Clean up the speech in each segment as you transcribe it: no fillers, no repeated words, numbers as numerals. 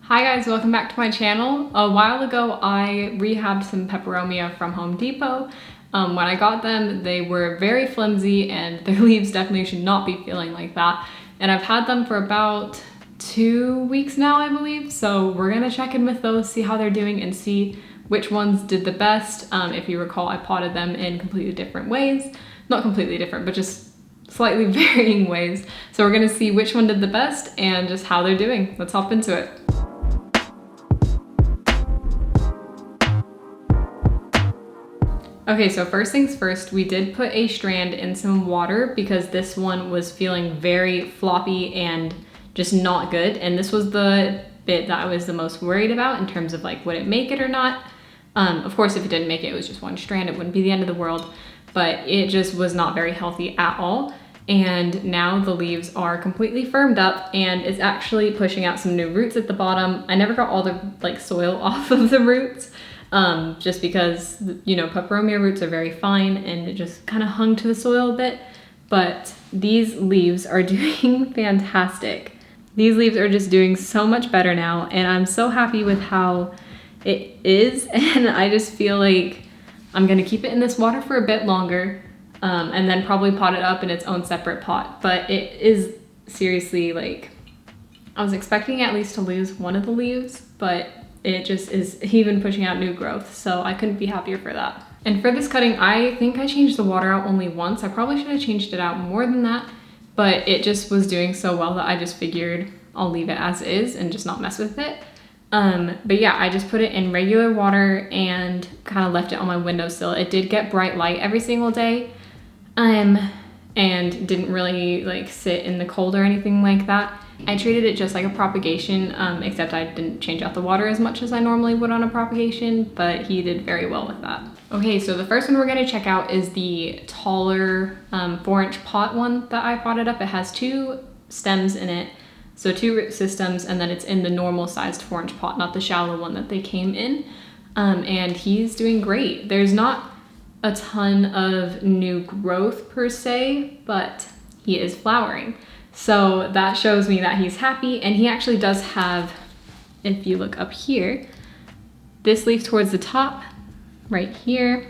Hi guys, welcome back to my channel. A while ago I rehabbed some peperomia from Home Depot. When I got them, they were very flimsy and their leaves definitely should not be feeling like that. And I've had them for about 2 weeks now, I believe. So we're gonna check in with those, see how they're doing and see which ones did the best. If you recall, I potted them in completely different ways. Not completely different, but just slightly varying ways. So we're gonna see which one did the best and just how they're doing. Let's hop into it. Okay, so first things first, we did put a strand in some water because this one was feeling very floppy and just not good. And this was the bit that I was the most worried about in terms of like, would it make it or not? Of course, if it didn't make it, it was just one strand, it wouldn't be the end of the world, but it just was not very healthy at all. And now the leaves are completely firmed up and it's actually pushing out some new roots at the bottom. I never got all the like soil off of the roots. Just because, you know, peperomia roots are very fine and it just kind of hung to the soil a bit, but these leaves are doing fantastic. These leaves are just doing so much better now and I'm so happy with how it is, and I just feel like I'm gonna keep it in this water for a bit longer and then probably pot it up in its own separate pot. But it is seriously like, I was expecting at least to lose one of the leaves, but it just is even pushing out new growth, so I couldn't be happier for that. And for this cutting, I think I changed the water out only once. I probably should have changed it out more than that, but it just was doing so well that I just figured I'll leave it as is and just not mess with it. But yeah, I just put it in regular water and kind of left it on my windowsill. It did get bright light every single day, and didn't really like sit in the cold or anything like that. I treated it just like a propagation, except I didn't change out the water as much as I normally would on a propagation, but he did very well with that. Okay, so the first one we're gonna check out is the taller 4-inch pot one that I potted up. It has 2 stems in it, so 2 root systems, and then it's in the normal sized 4-inch pot, not the shallow one that they came in. And he's doing great. There's not a ton of new growth per se, but he is flowering. So that shows me that he's happy, and he actually does have, if you look up here, this leaf towards the top, right here.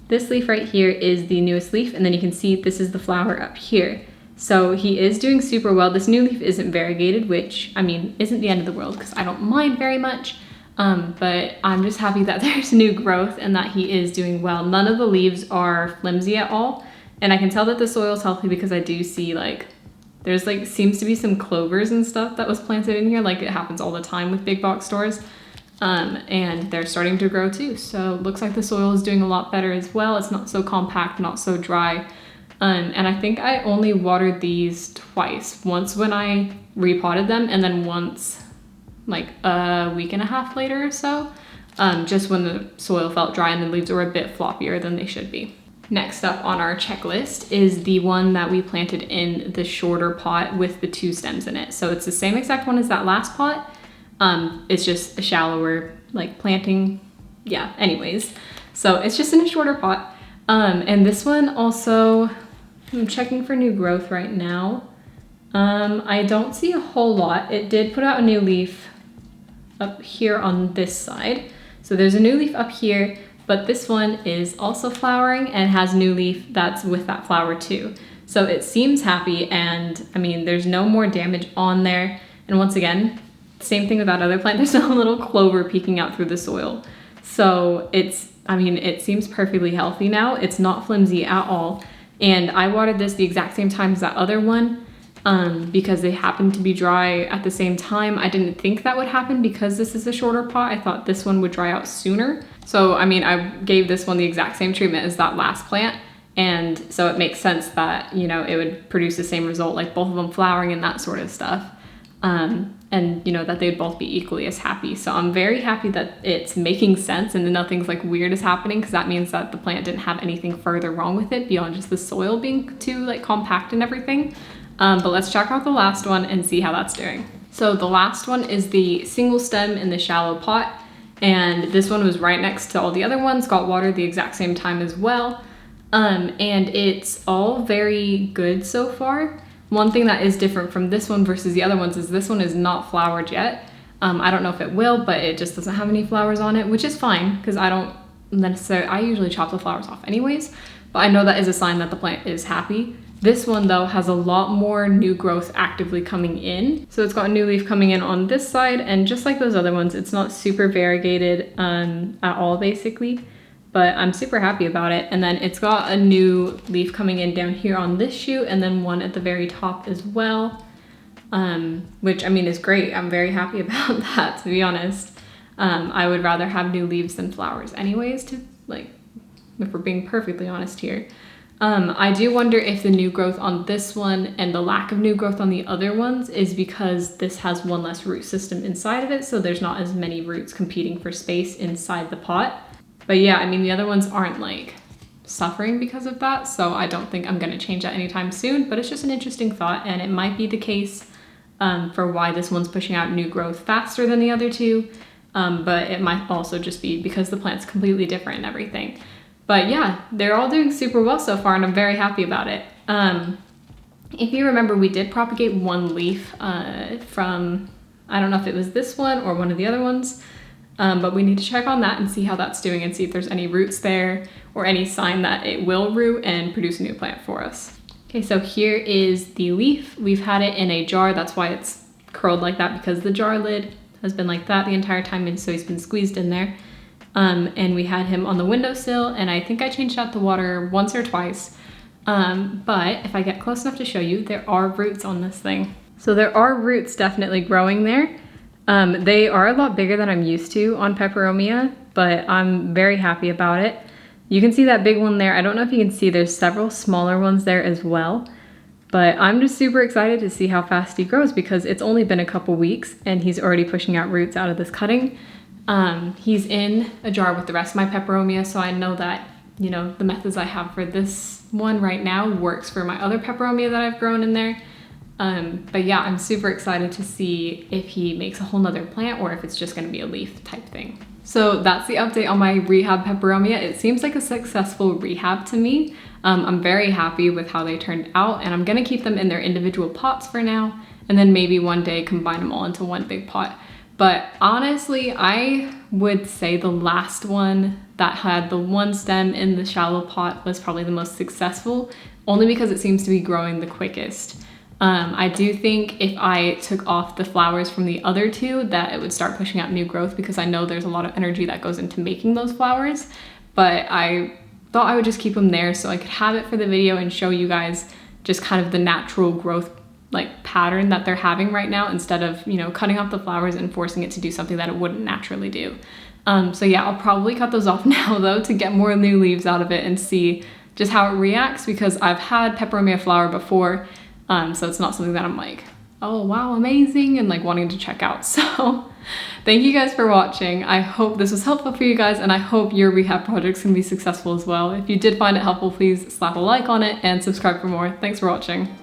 This leaf right here is the newest leaf, and then you can see this is the flower up here. So he is doing super well. This new leaf isn't variegated, which, I mean, isn't the end of the world because I don't mind very much, but I'm just happy that there's new growth and that he is doing well. None of the leaves are flimsy at all. And I can tell that the soil is healthy because I do see like, there's like, seems to be some clovers and stuff that was planted in here. Like it happens all the time with big box stores. And they're starting to grow too. So it looks like the soil is doing a lot better as well. It's not so compact, not so dry. And I think I only watered these twice. Once when I repotted them and then once like a week and a half later or so. Just when the soil felt dry and the leaves were a bit floppier than they should be. Next up on our checklist is the one that we planted in the shorter pot with the 2 stems in it. So it's the same exact one as that last pot. It's just a shallower like planting. Yeah, anyways. So it's just in a shorter pot. And this one also, I'm checking for new growth right now. I don't see a whole lot. It did put out a new leaf up here on this side. So there's a new leaf up here. But this one is also flowering and has new leaf that's with that flower too. So it seems happy, and I mean, there's no more damage on there. And once again, same thing with that other plant, there's a little clover peeking out through the soil. So it's, I mean, it seems perfectly healthy now. It's not flimsy at all. And I watered this the exact same time as that other one because they happened to be dry at the same time. I didn't think that would happen because this is a shorter pot. I thought this one would dry out sooner. So, I mean, I gave this one the exact same treatment as that last plant. And so it makes sense that, you know, it would produce the same result, like both of them flowering and that sort of stuff. And, you know, that they'd both be equally as happy. So I'm very happy that it's making sense and nothing's like weird is happening, because that means that the plant didn't have anything further wrong with it beyond just the soil being too like compact and everything. But let's check out the last one and see how that's doing. So the last one is the single stem in the shallow pot. And this one was right next to all the other ones, got watered the exact same time as well. And it's all very good so far. One thing that is different from this one versus the other ones is this one is not flowered yet. I don't know if it will, but it just doesn't have any flowers on it, which is fine because I don't necessarily, I usually chop the flowers off anyways, but I know that is a sign that the plant is happy. This one though has a lot more new growth actively coming in. So it's got a new leaf coming in on this side, and just like those other ones, it's not super variegated at all basically, but I'm super happy about it. And then it's got a new leaf coming in down here on this shoot, and then one at the very top as well, which I mean is great. I'm very happy about that, to be honest. I would rather have new leaves than flowers anyways, to like, if we're being perfectly honest here. I do wonder if the new growth on this one and the lack of new growth on the other ones is because this has one less root system inside of it, so there's not as many roots competing for space inside the pot. But yeah, I mean, the other ones aren't like suffering because of that, so I don't think I'm gonna change that anytime soon, but it's just an interesting thought, and it might be the case for why this one's pushing out new growth faster than the other two, but it might also just be because the plant's completely different and everything. But yeah, they're all doing super well so far, and I'm very happy about it. If you remember, we did propagate one leaf from, I don't know if it was this one or one of the other ones, but we need to check on that and see how that's doing and see if there's any roots there or any sign that it will root and produce a new plant for us. Okay, so here is the leaf. We've had it in a jar, that's why it's curled like that, because the jar lid has been like that the entire time, and so he's been squeezed in there. And we had him on the windowsill, and I think I changed out the water once or twice. But if I get close enough to show you, there are roots on this thing. So there are roots definitely growing there. They are a lot bigger than I'm used to on peperomia, but I'm very happy about it. You can see that big one there. I don't know if you can see, there's several smaller ones there as well. But I'm just super excited to see how fast he grows, because it's only been a couple weeks and he's already pushing out roots out of this cutting. He's in a jar with the rest of my peperomia, so I know that, you know, the methods I have for this one right now works for my other peperomia that I've grown in there. But yeah, I'm super excited to see if he makes a whole nother plant or if it's just gonna be a leaf type thing. So that's the update on my rehab peperomia. It seems like a successful rehab to me. I'm very happy with how they turned out, and I'm gonna keep them in their individual pots for now, and then maybe one day combine them all into one big pot. But honestly, I would say the last one that had the one stem in the shallow pot was probably the most successful, only because it seems to be growing the quickest. I do think if I took off the flowers from the other two, that it would start pushing out new growth, because I know there's a lot of energy that goes into making those flowers. But I thought I would just keep them there so I could have it for the video and show you guys just kind of the natural growth like pattern that they're having right now, instead of, you know, cutting off the flowers and forcing it to do something that it wouldn't naturally do. So yeah, I'll probably cut those off now though, to get more new leaves out of it and see just how it reacts, because I've had peperomia flower before, so it's not something that I'm like, oh wow, amazing, and like wanting to check out. So thank you guys for watching. I hope this was helpful for you guys, and I hope your rehab projects can be successful as well. If you did find it helpful, please slap a like on it and subscribe for more. Thanks for watching.